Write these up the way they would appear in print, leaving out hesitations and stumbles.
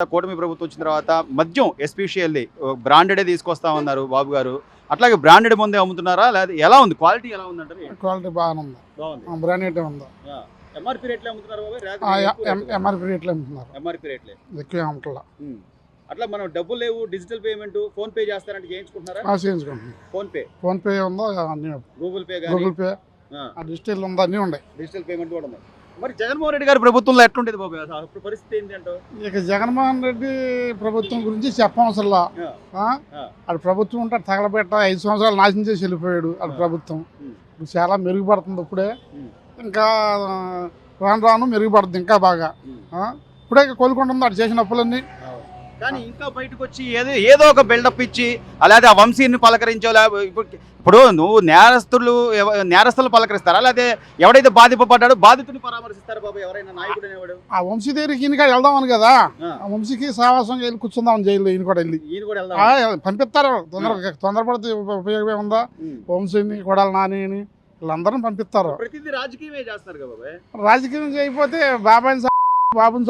కూటమి ప్రభుత్వం వచ్చిన తర్వాత మద్యం ఎస్పెషల్లీ బ్రాండెడే తీసుకొస్తామన్నారు బాబు గారు. అట్లాగే బ్రాండెడ్ మందే అమ్ముతున్నారా? లేదా ఎలా ఉంది? క్వాలిటీ ఎలా ఉంది అంటారు? క్వాలిటీ బాగానే ఉంది. బాగుంది. బ్రాండెడ్ ఉంది. ఎంఆర్పీ రేట్లే అమ్ముతున్నారు ఎంఆర్పీ రేట్లు అమ్ముతున్నారు. ఎంఆర్పీ రేట్లే ఎక్కువ అమ్మట్లా. అట్లా మనం డబ్బులు లేవు, డిజిటల్ పేమెంట్ ఫోన్ పే చేస్తారంటే చేయించుకుంటున్నారా? చేయించుకుంటున్నాం. ఫోన్ పే ఉందా, అన్ని Google pay Google pay digital ఉందా, అన్నీ ఉన్నాయి. డిజిటల్ పేమెంట్ కూడా ఉంది. మరి జగన్మోహన్ రెడ్డి గారి ప్రభుత్వంలో ఎట్లుండేది బాబు? అప్పుడు పరిస్థితి ఏంటి అంటావు? ఇక జగన్మోహన్ రెడ్డి ప్రభుత్వం గురించి చెప్పవసరలా. అది ప్రభుత్వం ఉంటే తగలబెట్ట 5 సంవత్సరాలు నాశనం చేసి వెళ్ళిపోయాడు. అది ప్రభుత్వం ఇప్పుడు చాలా మెరుగుపడుతుంది. ఇప్పుడే ఇంకా రాను రాను మెరుగుపడుతుంది ఇంకా బాగా. ఇప్పుడే కోలుకుంటుంది అటు చేసిన అప్పులన్నీ. కానీ ఇంకా బయటకు వచ్చి ఏదో ఒక బిల్డప్ ఇచ్చి అలాగే ఆ వంశీని పలకరించో, ఇప్పుడు నువ్వు నేరస్తులు పలకరిస్తారా? లేదా ఎవడైతే బాధింపబడ్డాడో బాధితుని పరామర్శిస్తారా బాబు ఎవరైనా నాయకుడు అనేవాడు? ఆ వంశీ దగ్గరికి ఈయన కూడా వెళ్దామని కదా, ఆ వంశీకి సావాసంగా వెళ్ళి కూర్చుందాం జైల్లో. ఈయన కూడా వెళ్ళి పంపిస్తారు. తొందరపడితే ఉపయోగమే ఉందా? వంశీని కొడాలి నాని వీళ్ళందరూ పంపిస్తారు. ప్రతిదీ రాజకీయమే చేస్తారు కదా. రాజకీయం చేయకపోతే బాబుని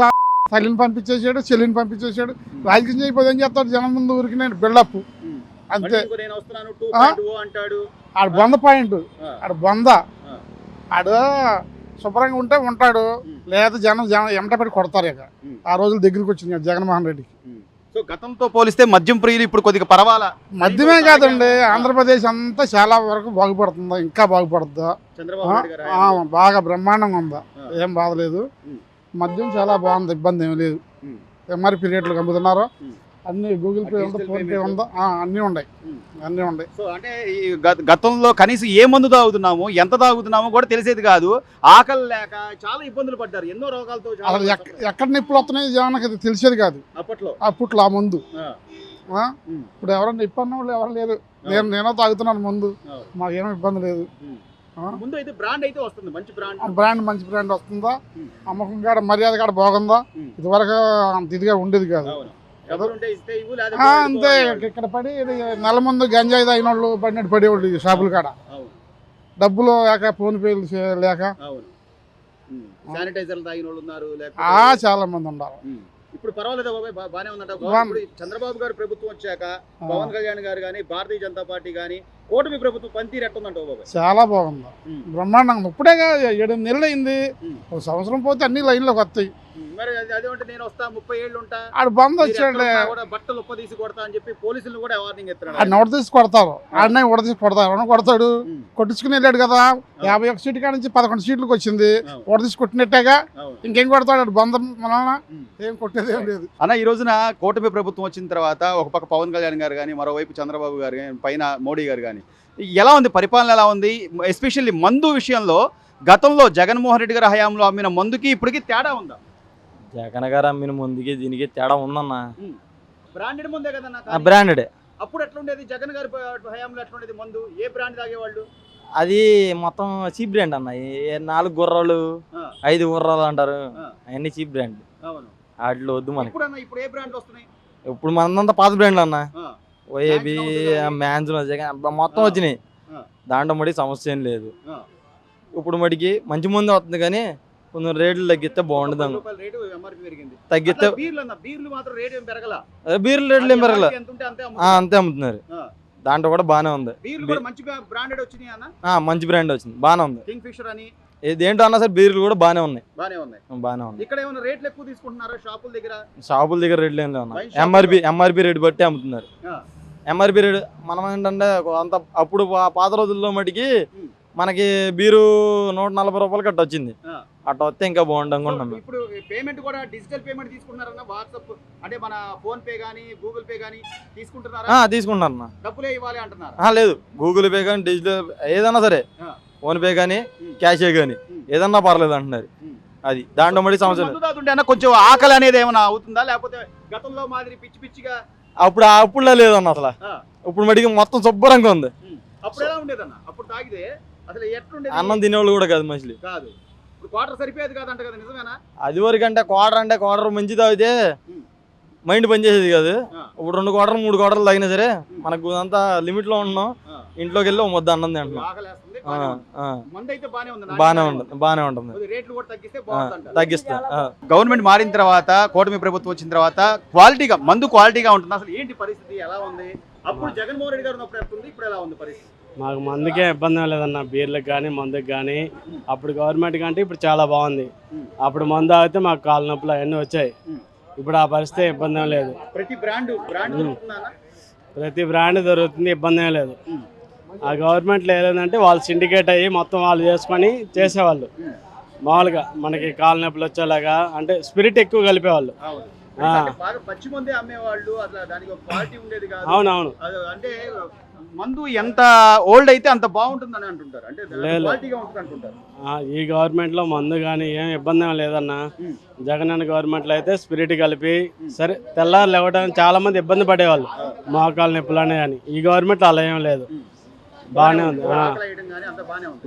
తల్లిని పంపించేసాడు, చెల్లిని పంపించేసాడు. రాజకీయం చేయకపోతే ఏం చేస్తాడు? జనం ముందు ఊరికి నేను బిల్డప్ అంతే. ఆడు బొంద పాయింట్, ఆడు బొంద. ఆడు శుభ్రంగా ఉంటే ఉంటాడు, లేదా జనం ఎంటపడి కొడతారు. ఇక ఆ రోజులు దగ్గరికి వచ్చింది జగన్మోహన్ రెడ్డికి. సో గతంతో పోలిస్తే మద్యం ప్రియులు ఇప్పుడు కొద్దిగా పర్వాలా? మద్యమే కాదండి, ఆంధ్రప్రదేశ్ అంతా చాలా వరకు బాగుపడుతుందా, ఇంకా బాగుపడుతుందా? బాగా బ్రహ్మాండంగా ఉందా, ఏం బాధలేదు. మద్యం చాలా బాగుంది, ఇబ్బంది ఏమి లేదు. ఎంఆర్పీ రేట్లు అమ్ముతున్నారు. అన్ని గూగుల్ పే ఉందా, ఫోన్ పే ఉందా, అన్నీ ఉన్నాయి. సో అంటే గతంలో కనీసం ఏ మందు తాగుతున్నాము, ఎంత తాగుతున్నామో కూడా తెలిసేది కాదు. ఆకలి లేక చాలా ఇబ్బందులు పడ్డారు, ఎన్నో రోగాలతో. అసలు ఎక్కడ నిప్పులు వస్తున్నాయి జనానికి తెలిసేది కాదు అప్పట్లో ఆ మందు. ఇప్పుడు ఎవరన్నా ఇబ్బంది వాళ్ళు ఎవరు లేరు. నేనో తాగుతున్నాను మందు, మాకేమో ఇబ్బంది లేదు. ముందు అయితే బ్రాండ్ అయితే వస్తుంది, మంచి బ్రాండ్ వస్తుందా, అమ్మకం కాడ మర్యాద కాడ బాగుందా? ఇదివరకు అంత ఇదిగా ఉండేది కాదు. అంతే ఇక్కడ పడి నెల ముందు గంజాయి తాగిన వాళ్ళు పడినట్టు పడేవాళ్ళు షాపుల కాడ. డబ్బులు లేక ఫోన్ పేలు లేక చాలా మంది ఉన్నారు. ఇప్పుడు పర్వాలేదు బాగానే ఉందంట. చంద్రబాబు గారు ప్రభుత్వం వచ్చాక పవన్ కళ్యాణ్ గారు కానీ, భారతీయ జనతా పార్టీ కానీ, కూటమి ప్రభుత్వం పనితీరు ఎట్టుందంట బాబాయ్? చాలా బాగుంది, బ్రహ్మాండంగా. ఇప్పుడే 7 నెలలు అయింది, ఒక సంవత్సరం పోతే అన్ని లైన్లోకి వస్తాయి. మరి అదేమంటే నేను వస్తా 30 ఏళ్ళు ఉంటా, ఆడు బంద్ వచ్చాడు, బట్టలు ఉప్పదీసి కొడతా అని చెప్పి పోలీసులు కూడా వార్నింగ్ ఇస్తున్నాడు. ఆడిని ఉడదీసి కొడతారు, ఆడినే ఉడదీసి కొడతాడు. కొట్టించుకుని వెళ్ళాడు కదా, 51 సీట్లు కాడ నుంచి 11 సీట్లకు వచ్చింది. ఉడదీసి కొట్టినట్టేగా, ఇంకేం కొడతాడు? ఆడు బందం మన ఏం కొట్టేది ఏం లేదు అన్న. ఈ రోజున కూటమి ప్రభుత్వం వచ్చిన తర్వాత ఒక పక్క పవన్ కళ్యాణ్ గారు కానీ, మరోవైపు చంద్రబాబు గారు కానీ, పైన మోడీ గారు కానీ, ఎలా ఉంది పరిపాలన? ఎలా ఉంది? ఎస్పెషల్లీ మందు విషయంలో గతంలో జగన్మోహన్ రెడ్డి గారి హయాంలో అమ్మిన మందుకి ఇప్పటికి తేడా ఉందా? జగన్ గారు అమ్మిన ముందుకి దీనికి తేడా ఉందన్న. బ్రాండెడ్ ముందే కదన్నా. బ్రాండెడ్. అప్పుడు ఎట్లుండేది జగన్ గారి హయాంలో? ఎట్లుండేది మందు? ఏ బ్రాండ్ తాగేవాళ్ళు? అది మొత్తం చీప్ బ్రాండ్ అన్న. 4 గుర్రాలు 5 గుర్రాలు అంటారు, అవన్నీ చీప్ బ్రాండ్. వాటిలో వద్దు మనకి. ఇప్పుడు ఏ బ్రాండ్ వస్తున్నాయి? ఇప్పుడు మనంతా పాత బ్రాండ్లు అన్న. ఓఏబి, మ్యాన్జులో, జగన్ మొత్తం వచ్చినాయి. దాంట్లో మడి సమస్య ఏం లేదు. ఇప్పుడు మడికి మంచి ముందు వస్తుంది, కానీ కొంచెం రేట్లు తగ్గిస్తే బాగుంటుంది. తగ్గితే బీర్లు రేట్లు ఏం పెరగల, అంతే అమ్ముతున్నారు. దాంట్లో కూడా బాగానే ఉంది, మంచి బ్రాండ్ వచ్చింది, బాగానే ఉంది. ఏంటో అన్నా సరే బీర్లు కూడా బాగానే ఉన్నాయి. షాపుల దగ్గర రేట్లు ఏం లేవు. ఎంఆర్పి రేటు బట్టి అమ్ముతున్నారు. ఎంఆర్పి రేటు మనం ఏంటంటే అంత అప్పుడు పాత రోజుల్లో మటుకి మనకి బీరు 140 రూపాయలు కట్ట వచ్చింది. అట్లా వస్తే ఇంకా బాగుంటాం. ఇప్పుడు పేమెంట్ కూడా డిజిటల్ పేమెంట్ తీసుకుంటున్నారన్న. వాట్సాప్ అంటే మన ఫోన్ పే గానీ, గూగుల్ పే గానీ తీసుకుంటున్నారా? తీసుకుంటున్నారన్న. డబ్బులే ఇవ్వాలి అంటున్నారు? లేదు, గూగుల్ పే కానీ, డిజిటల్ ఏదన్నా సరే, ఫోన్ పే కానీ, క్యాషే కానీ ఏదన్నా పర్లేదు అంటున్నారు. అది దాంట్లో మళ్ళీ సమస్య. కొంచెం ఆకలి అనేది ఏమైనా అవుతుందా, లేకపోతే గతంలో మాదిరి పిచ్చి పిచ్చిగా? అప్పుడులా లేదన్న అసలు. ఇప్పుడు మడికి మొత్తం శుభ్రంగా ఉంది. అప్పుడు ఎలా ఉండేదన్న? అప్పుడు తాగితే అసలు ఎట్లుండేది? అన్నం తినేవాళ్ళు కూడా కాదు మనుషులు. కాదు, ఇప్పుడు క్వార్టర్ సరిపోయేది కాదంట కదా, నిజమేనా? అది వరకు అంటే క్వార్టర్ మంచి తాగితే మైండ్ పనిచేసేది కాదు. ఇప్పుడు 2 క్వార్టర్లు 3 క్వార్టర్లు తాగినా సరే మనకు అంతా లిమిట్లో ఉన్నాం. ఇంట్లోకి వెళ్ళి ఒక ముద్ద అన్నం తింటున్నాం. ఆకలేస్తుంది, ఆ, బాగానే ఉంది. ఆ. మందు అయితే బాగానే ఉంది, బాగానే ఉంటుంది, బాగానే ఉంటుంది. కొద్దిగా రేట్లు కూడా తగ్గిస్తే బాగుందంటారు. తగ్గిస్తా. గవర్నమెంట్ మారిన తర్వాత, కూటమి ప్రభుత్వం వచ్చిన తర్వాత క్వాలిటీగా మందు క్వాలిటీగా ఉంటుంది. అసలు ఏంటి పరిస్థితి, ఎలా ఉంది? అప్పుడు జగన్మోహన్ రెడ్డి గారు ఉన్నప్పుడు ఎంత ఉంది, ఇప్పుడు ఎలా ఉంది పరిస్థితి? మాకు మందుకే ఇబ్బంది ఏం లేదన్న, బీర్లకు కానీ మందుకు కానీ. అప్పుడు గవర్నమెంట్ కంటే ఇప్పుడు చాలా బాగుంది. అప్పుడు మందు తాగితే మాకు కాళ్ళ నొప్పులు అవన్నీ వచ్చాయి. ఇప్పుడు ఆ పరిస్థితి ఇబ్బంది ఏం లేదు. ప్రతి బ్రాండ్ దొరుకుతుందా? ప్రతి బ్రాండ్ దొరుకుతుంది, ఇబ్బంది ఏం లేదు. ఆ గవర్నమెంట్లో ఏదంటే వాళ్ళు సిండికేట్ అయ్యి మొత్తం వాళ్ళు చేసుకొని చేసేవాళ్ళు. మామూలుగా మనకి కాళ్ళ నొప్పులు వచ్చేలాగా అంటే స్పిరిట్ ఎక్కువ కలిపేవాళ్ళు. బాగా పచ్చి మందే అమ్మేవాళ్ళు, అట్లా దానికి ఒక క్వాలిటీ ఉండేది కాదు. అవునవును. అంటే మందు ఎంత ఓల్డ్ అయితే అంత బాగుంటుందని అంటుంటారు, అంటే క్వాలిటీగా ఉంటుంది అంటుంటారు. ఈ గవర్నమెంట్లో మందు కానీ ఏం ఇబ్బంది ఏం లేదన్న. జగన్ అన్న గవర్నమెంట్లో అయితే స్పిరిట్ కలిపి సరే తెల్లారు లేవడానికి చాలా మంది ఇబ్బంది పడేవాళ్ళు, మోకాళ్ళ నొప్పులు అనే కానీ. ఈ గవర్నమెంట్లో అలా ఏం లేదు, బాగానే ఉంది.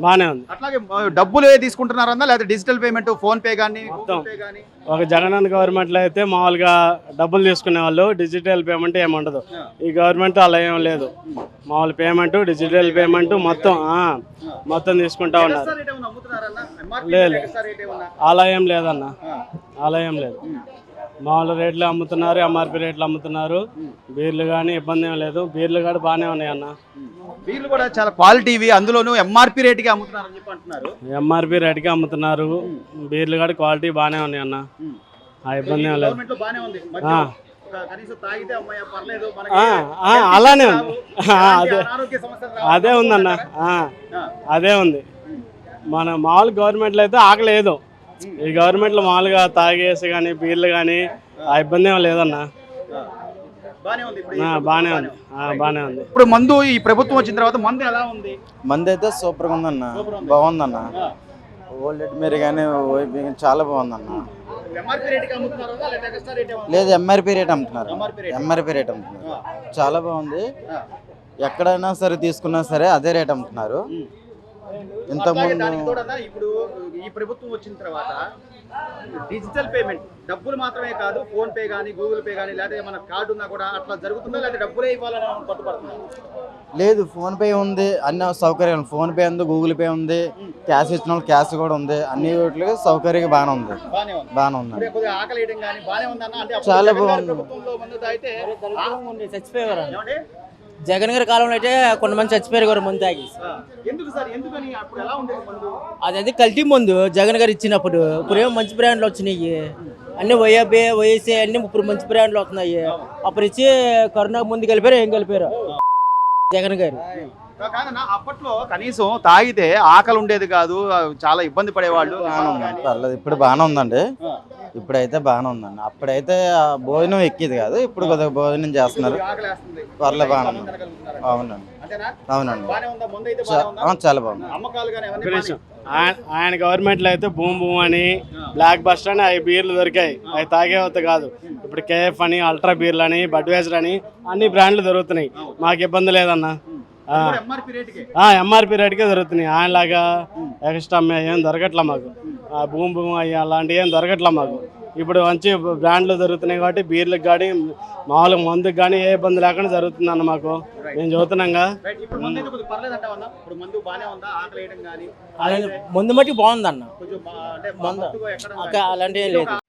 బాగానే ఉంది. అట్లాగే డబ్బులు తీసుకుంటున్నారన్నా, లేదా డిజిటల్ పేమెంట్, ఫోన్ పే కానీ గూగుల్ పే కానీ? ఒక జగనన్న గవర్నమెంట్లో అయితే మామూలుగా డబ్బులు తీసుకునే వాళ్ళు, డిజిటల్ పేమెంట్ ఏమి ఉండదు. ఈ గవర్నమెంట్ అలా ఏం లేదు, మామూలు పేమెంట్, డిజిటల్ పేమెంట్ మొత్తం తీసుకుంటా ఉన్నారు. లేదు, అలా ఏం లేదన్న, అలా ఏం లేదు. మామూలు రేట్లు అమ్ముతున్నారు, ఎంఆర్పి రేట్లు అమ్ముతున్నారు. బీర్లు కానీ ఇబ్బంది ఏం లేదు, బీర్లు కూడా బాగానే ఉన్నాయి అన్న. బీర్లు కూడా చాలా క్వాలిటీవి, అందులోనూ ఎంఆర్పి రేటుకి అమ్ముతున్నారని చెప్పి అంటున్నారు. ఎంఆర్పి రేటుకి అమ్ముతున్నారు, బీర్లు కూడా క్వాలిటీ బాగానే ఉన్నాయి అన్న, ఆ ఇబ్బంది ఏం లేదు. అలానే ఉంది, అదే ఉందన్న, అదే ఉంది. మన మామూలు గవర్నమెంట్లో అయితే ఆకలేదు. ఈ గవర్నమెంట్లో మామూలుగా తాగేసి కానీ బీర్లు కానీ ఆ ఇబ్బంది ఏం లేదన్న, బాగానే ఉంది, బాగానే ఉంది. ఇప్పుడు మందు ఈ ప్రభుత్వం వచ్చిన తర్వాత మందు ఎలా ఉంది? మంది అయితే సూపర్గా ఉందన్న, బాగుందన్న. ఓల్డ్ మీరు కానీ చాలా బాగుందన్న. లేదు, ఎంఆర్పి రేట్ అమ్ముతున్నారు, ఎంఆర్పి రేట్ అమ్ముతున్నారు, చాలా బాగుంది. ఎక్కడైనా సరే తీసుకున్నా సరే అదే రేట్ అమ్ముతున్నారు. ఇంతకుముందు ఇప్పుడు ఈ ప్రభుత్వం వచ్చిన తర్వాత డిజిటల్ పేమెంట్, డబ్బులు మాత్రమే కాదు, ఫోన్ పే కానీ గూగుల్ పే కానీ, లేకపోతే మన కార్డు ఉన్నా కూడా అట్లా జరుగుతుందా, లేకపోతే డబ్బులే ఇవ్వాలని పట్టుబడుతుందా? లేదు, ఫోన్ పే ఉంది, అన్ని సౌకర్యాలు. ఫోన్ పే ఉంది, గూగుల్ పే ఉంది, క్యాష్ ఇచ్చిన వాళ్ళు క్యాష్ కూడా ఉంది. అన్ని వీటికి సౌకర్యంగా బాగానే ఉంది, బాగానే ఉంది. చాలా బాగుంది. చచ్చిపోయేవారు జగన్ గారి కాలంలో అయితే కొంతమంది చచ్చిపోయారు గారు మందు తాగి. అదే కల్తీ మందు జగన్ గారు ఇచ్చినప్పుడు. ఇప్పుడేమో మంచి బ్రాండ్లు వచ్చినాయి, అన్ని వైఎస్ఏ అన్ని ఇప్పుడు మంచి బ్రాండ్లు వస్తున్నాయి. అప్పుడు ఇచ్చి కరోనా ముందు కలిపారు, ఏం కలిపారు జగన్ గారు. అప్పట్లో కనీసం తాగితే ఆకలి ఉండేది కాదు, చాలా ఇబ్బంది పడేవాళ్ళు. పర్లేదు, ఇప్పుడు బాగానే ఉందండి, ఇప్పుడైతే బాగానే ఉందండి. అప్పుడైతే భోజనం ఎక్కేది కాదు, ఇప్పుడు కొద్దిగా భోజనం చేస్తున్నారు, పర్లేదు, బాగానే ఉంది. అవునండి, అవునండి, చాలా బాగుంది. ఆయన గవర్నమెంట్లో అయితే బూమ్ బూమ్ అని, బ్లాక్ బస్టర్ అని అవి బీర్లు దొరికాయి. అవి తాగేవద్ద కాదు. ఇప్పుడు కేఎఫ్ అని, అల్ట్రా బీర్లు అని, బడ్వేజర్ అని అన్ని బ్రాండ్లు దొరుకుతున్నాయి. మాకు ఇబ్బంది లేదన్న, ఎంఆర్పి రేట్కే దొరుకుతున్నాయి. ఆయనలాగా ఎక్స్ట్రా ఏం దొరకట్లా మాకు. భూమి భూమి అయ్యి అలాంటివి ఏం దొరకట్లా మాకు. ఇప్పుడు మంచి బ్రాండ్లు దొరుకుతున్నాయి కాబట్టి బీర్లకు కానీ మామూలుగా మందుకు కానీ ఏ ఇబ్బంది లేకుండా జరుగుతుంది అన్న మాకు. మేము చదువుతున్నాగా. ముందు మట్టి బాగుందన్న, అలాంటివి లేదు.